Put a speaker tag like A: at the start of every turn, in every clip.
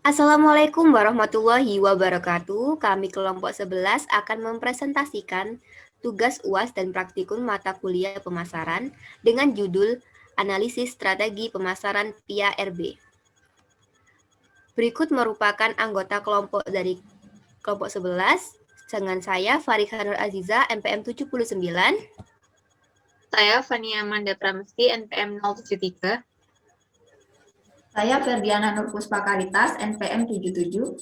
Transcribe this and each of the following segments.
A: Assalamualaikum warahmatullahi wabarakatuh. Kami kelompok 11 akan mempresentasikan tugas UAS dan praktikum mata kuliah pemasaran dengan judul Analisis Strategi Pemasaran PIA RB. Berikut merupakan anggota kelompok dari kelompok 11 dengan saya Fariha Nur Aziza NPM 79.
B: Saya Fania Amanda Pramesti NPM 073.
C: Saya Ferdiana Nur Puspakaritas NPM 77.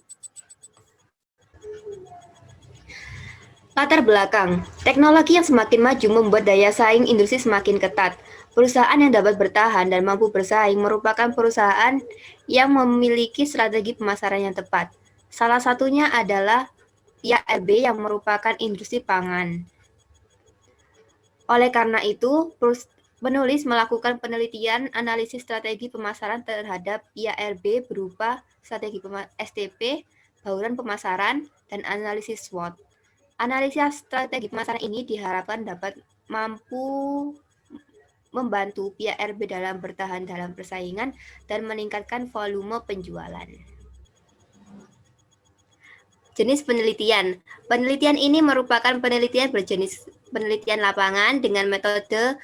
A: Latar belakang, teknologi yang semakin maju membuat daya saing industri semakin ketat. Perusahaan yang dapat bertahan dan mampu bersaing merupakan perusahaan yang memiliki strategi pemasaran yang tepat. Salah satunya adalah IARB yang merupakan industri pangan. Oleh karena itu, penulis melakukan penelitian analisis strategi pemasaran terhadap IARB berupa strategi STP, bauran pemasaran, dan analisis SWOT. Analisis strategi pemasaran ini diharapkan dapat mampu membantu PIARB dalam bertahan dalam persaingan dan meningkatkan volume penjualan. Jenis penelitian. Penelitian ini merupakan penelitian berjenis penelitian lapangan dengan metode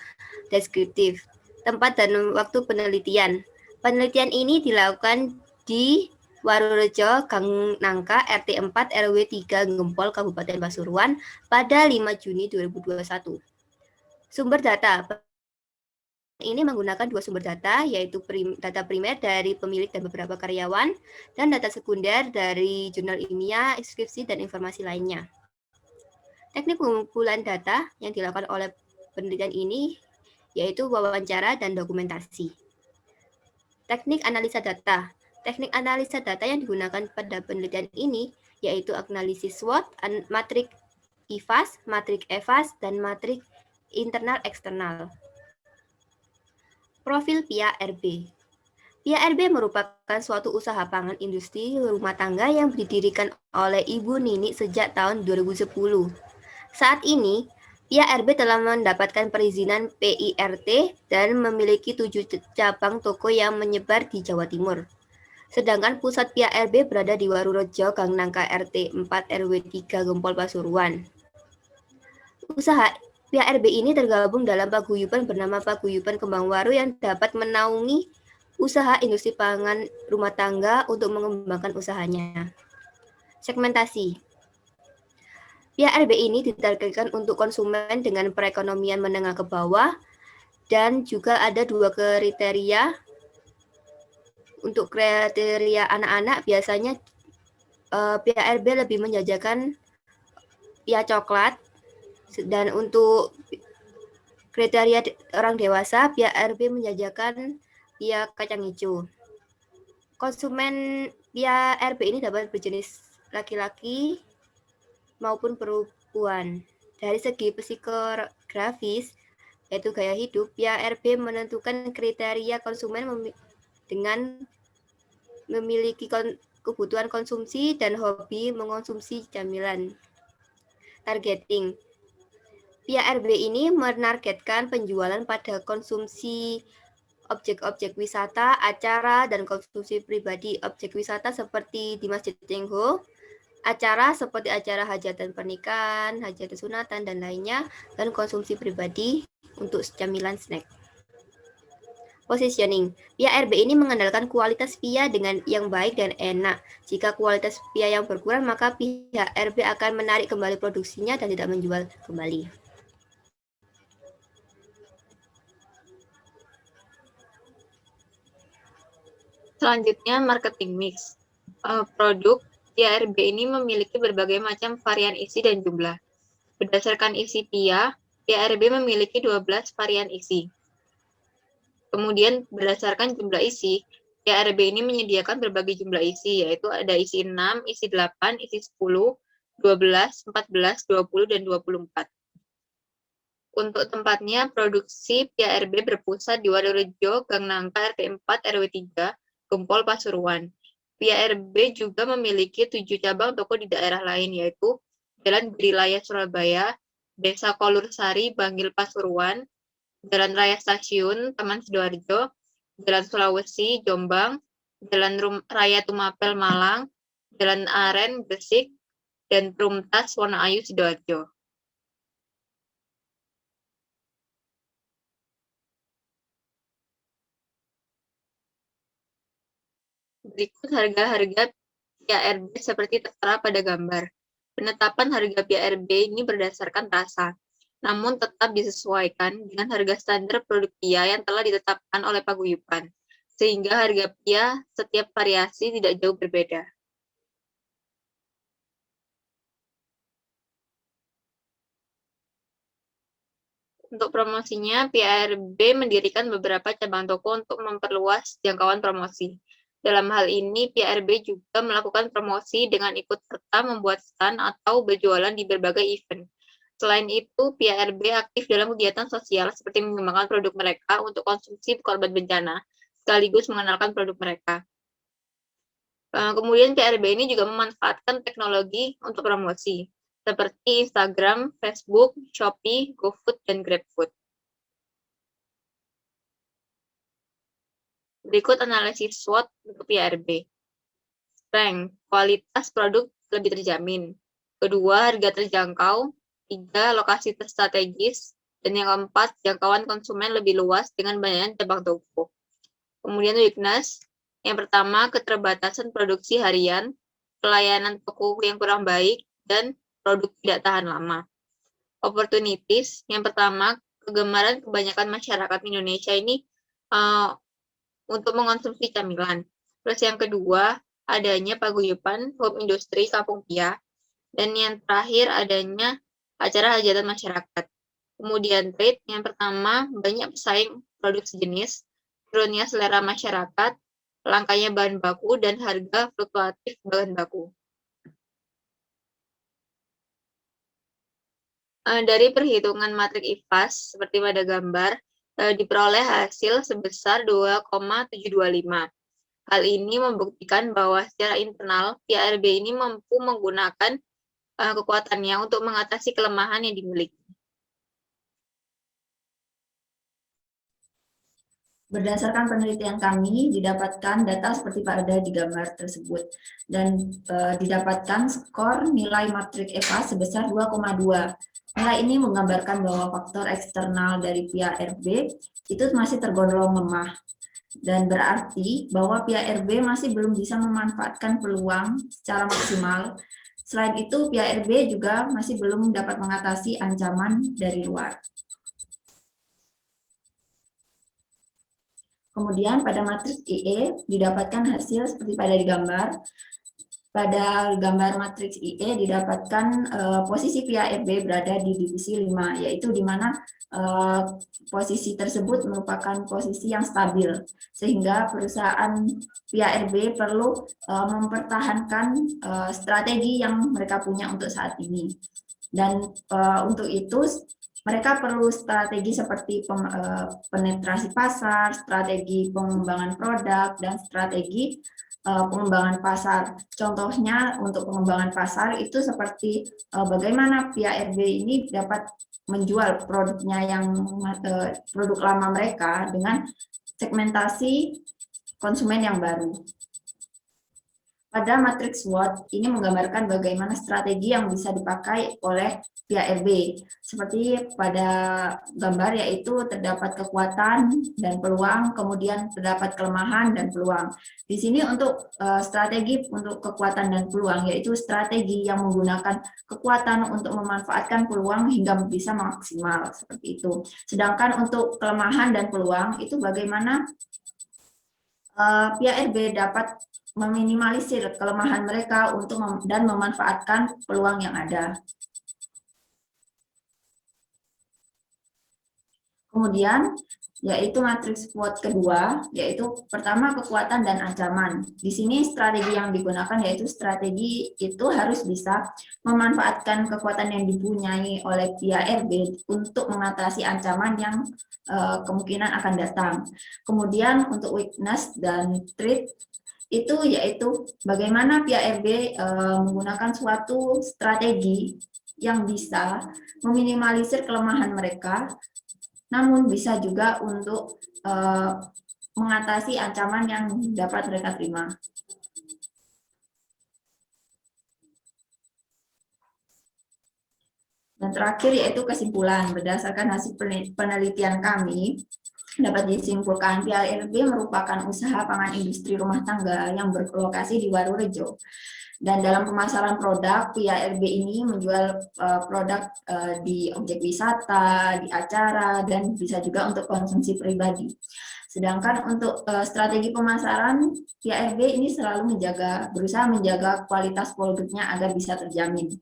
A: deskriptif. Tempat dan waktu penelitian. Penelitian ini dilakukan di Warurejo, Gang Nangka, RT 4 RW 3 Gempol, Kabupaten Pasuruan pada 5 Juni 2021. Sumber data ini menggunakan dua sumber data, yaitu data primer dari pemilik dan beberapa karyawan, dan data sekunder dari jurnal ilmiah, inskripsi, dan informasi lainnya. Teknik pengumpulan data yang dilakukan oleh penelitian ini yaitu wawancara dan dokumentasi. Teknik analisa data. Teknik analisa data yang digunakan pada penelitian ini yaitu analisis SWOT, matrik IFAS, matrik EVAS, dan matrik internal eksternal. Profil PIA-RB. PIA-RB merupakan suatu usaha pangan industri rumah tangga yang didirikan oleh Ibu Nini sejak tahun 2010. Saat ini, PIA-RB telah mendapatkan perizinan PIRT dan memiliki 7 cabang toko yang menyebar di Jawa Timur. Sedangkan pusat PIA-RB berada di Warurejo, Gang Nangka RT 4 RW 3 Gempol Pasuruan. Usaha PIA-RB ini tergabung dalam paguyuban bernama Paguyuban Kembang Waru yang dapat menaungi usaha industri pangan rumah tangga untuk mengembangkan usahanya. Segmentasi. PIA-RB ini ditargetkan untuk konsumen dengan perekonomian menengah ke bawah dan juga ada dua kriteria. Untuk kriteria anak-anak biasanya PIA-RB lebih menjajakan PIA coklat, dan untuk kriteria orang dewasa PIA-RB menjajakan PIA kacang hijau. Konsumen PIA-RB ini dapat berjenis laki-laki maupun perempuan. Dari segi psikografis, yaitu gaya hidup, PIA-RB menentukan kriteria konsumen dengan memiliki kebutuhan konsumsi dan hobi mengonsumsi camilan. Targeting. PIA-RB ini menargetkan penjualan pada konsumsi objek-objek wisata, acara, dan konsumsi pribadi. Objek wisata seperti di Masjid Cengho, acara seperti acara hajatan pernikahan, hajatan sunatan, dan lainnya, dan konsumsi pribadi untuk camilan snack. Positioning. PIA-RB ini mengandalkan kualitas PIA dengan yang baik dan enak. Jika kualitas PIA yang berkurang, maka pihak RB akan menarik kembali produksinya dan tidak menjual kembali.
B: Selanjutnya, marketing mix. Produk PIA-RB ini memiliki berbagai macam varian isi dan jumlah. Berdasarkan isi PIA-RB memiliki 12 varian isi. Kemudian berdasarkan jumlah isi, PIA-RB ini menyediakan berbagai jumlah isi, yaitu ada isi 6, isi 8, isi 10, 12, 14, 20, dan 24. Untuk tempatnya, produksi PIA-RB berpusat di Warurejo, Gang Nangka, RT 4, RW 3, Gempol, Pasuruan. PIA-RB juga memiliki 7 cabang toko di daerah lain, yaitu Jalan Gerilaya Surabaya, Desa Kolursari, Bangil, Pasuruan, Jalan Raya Stasiun, Taman Sidoarjo, Jalan Sulawesi, Jombang, Jalan Raya Tumapel Malang, Jalan Aren Gresik, dan Perumtas Wonoayu Sidoarjo. Berikut harga-harga PARB seperti tertera pada gambar. Penetapan harga PARB ini berdasarkan rasa, namun tetap disesuaikan dengan harga standar produk PIA yang telah ditetapkan oleh paguyuban, sehingga harga PIA setiap variasi tidak jauh berbeda. Untuk promosinya, PARB mendirikan beberapa cabang toko untuk memperluas jangkauan promosi. Dalam hal ini, PARB juga melakukan promosi dengan ikut serta membuat stand atau berjualan di berbagai event. Selain itu, PARB aktif dalam kegiatan sosial seperti mengembangkan produk mereka untuk konsumsi korban bencana, sekaligus mengenalkan produk mereka. Kemudian PARB ini juga memanfaatkan teknologi untuk promosi, seperti Instagram, Facebook, Shopee, GoFood, dan GrabFood. Berikut analisis SWOT untuk PARB. Strength, kualitas produk lebih terjamin. Kedua, harga terjangkau. Tiga, lokasi strategis. Dan yang keempat, jangkauan konsumen lebih luas dengan banyaknya cabang toko. Kemudian weakness, yang pertama, keterbatasan produksi harian, pelayanan toko yang kurang baik, dan produk tidak tahan lama. Opportunities, yang pertama, kegemaran kebanyakan masyarakat Indonesia ini untuk mengonsumsi camilan. Terus yang kedua, adanya paguyuban home industri Kampung Pia. Dan yang terakhir, adanya acara hajatan masyarakat. Kemudian trade, yang pertama, banyak pesaing produk sejenis, turunnya selera masyarakat, langkanya bahan baku, dan harga fluktuatif bahan baku. Dari perhitungan matrik IFAS, seperti pada gambar, diperoleh hasil sebesar 2,725. Hal ini membuktikan bahwa secara internal, PARB ini mampu menggunakan kekuatannya untuk mengatasi kelemahan yang dimiliki.
C: Berdasarkan penelitian kami, didapatkan data seperti pada di gambar tersebut, dan didapatkan skor nilai matrik EVA sebesar 2,2. Nilai ini menggambarkan bahwa faktor eksternal dari PARB itu masih tergolong lemah, dan berarti bahwa PARB masih belum bisa memanfaatkan peluang secara maksimal. Selain itu, PARB juga masih belum dapat mengatasi ancaman dari luar. Kemudian pada matriks IE didapatkan hasil seperti pada digambar. Pada gambar matriks IE didapatkan posisi PARB berada di divisi 5, yaitu di mana posisi tersebut merupakan posisi yang stabil, sehingga perusahaan PARB perlu mempertahankan strategi yang mereka punya untuk saat ini. Dan untuk itu mereka perlu strategi seperti penetrasi pasar, strategi pengembangan produk, dan strategi pengembangan pasar. Contohnya untuk pengembangan pasar itu seperti bagaimana PARB ini dapat menjual produknya yang produk lama mereka dengan segmentasi konsumen yang baru. Pada matriks SWOT ini menggambarkan bagaimana strategi yang bisa dipakai oleh PARB. Seperti pada gambar, yaitu terdapat kekuatan dan peluang, kemudian terdapat kelemahan dan peluang. Di sini untuk strategi untuk kekuatan dan peluang, yaitu strategi yang menggunakan kekuatan untuk memanfaatkan peluang hingga bisa maksimal, seperti itu. Sedangkan untuk kelemahan dan peluang itu bagaimana PARB dapat meminimalisir kelemahan mereka dan memanfaatkan peluang yang ada. Kemudian, yaitu matriks SWOT kedua, yaitu pertama kekuatan dan ancaman. Di sini strategi yang digunakan yaitu strategi itu harus bisa memanfaatkan kekuatan yang dipunyai oleh PARB untuk mengatasi ancaman yang kemungkinan akan datang. Kemudian untuk weakness dan threat itu yaitu bagaimana PARB menggunakan suatu strategi yang bisa meminimalisir kelemahan mereka, namun bisa juga untuk mengatasi ancaman yang dapat mereka terima. Dan terakhir yaitu kesimpulan. Berdasarkan hasil penelitian kami, dapat disimpulkan PIRB merupakan usaha pangan industri rumah tangga yang berlokasi di Warurejo. Dan dalam pemasaran produk, PIRB ini menjual produk di objek wisata, di acara, dan bisa juga untuk konsumsi pribadi. Sedangkan untuk strategi pemasaran, PIRB ini selalu berusaha menjaga kualitas produknya agar bisa terjamin.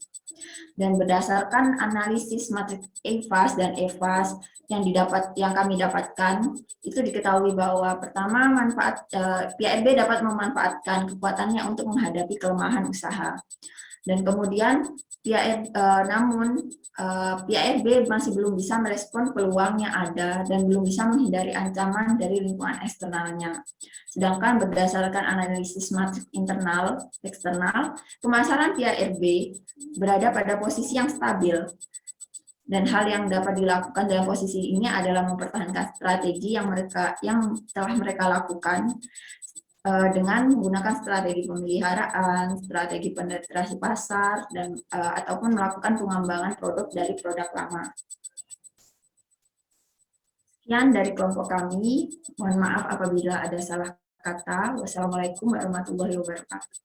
C: Dan berdasarkan analisis matriks EVAS dan EVAS yang kami dapatkan, itu diketahui bahwa pertama PIRB dapat memanfaatkan kekuatannya untuk menghadapi kelemahan usaha. Dan kemudian namun PIRB masih belum bisa merespon peluang yang ada dan belum bisa menghindari ancaman dari lingkungan eksternalnya. Sedangkan berdasarkan analisis matriks internal eksternal, pemasaran PIRB berada pada posisi yang stabil. Dan hal yang dapat dilakukan dalam posisi ini adalah mempertahankan strategi yang telah mereka lakukan dengan menggunakan strategi pemeliharaan, strategi penetrasi pasar, dan ataupun melakukan pengembangan produk dari produk lama. Sekian dari kelompok kami. Mohon maaf apabila ada salah kata. Wassalamualaikum warahmatullahi wabarakatuh.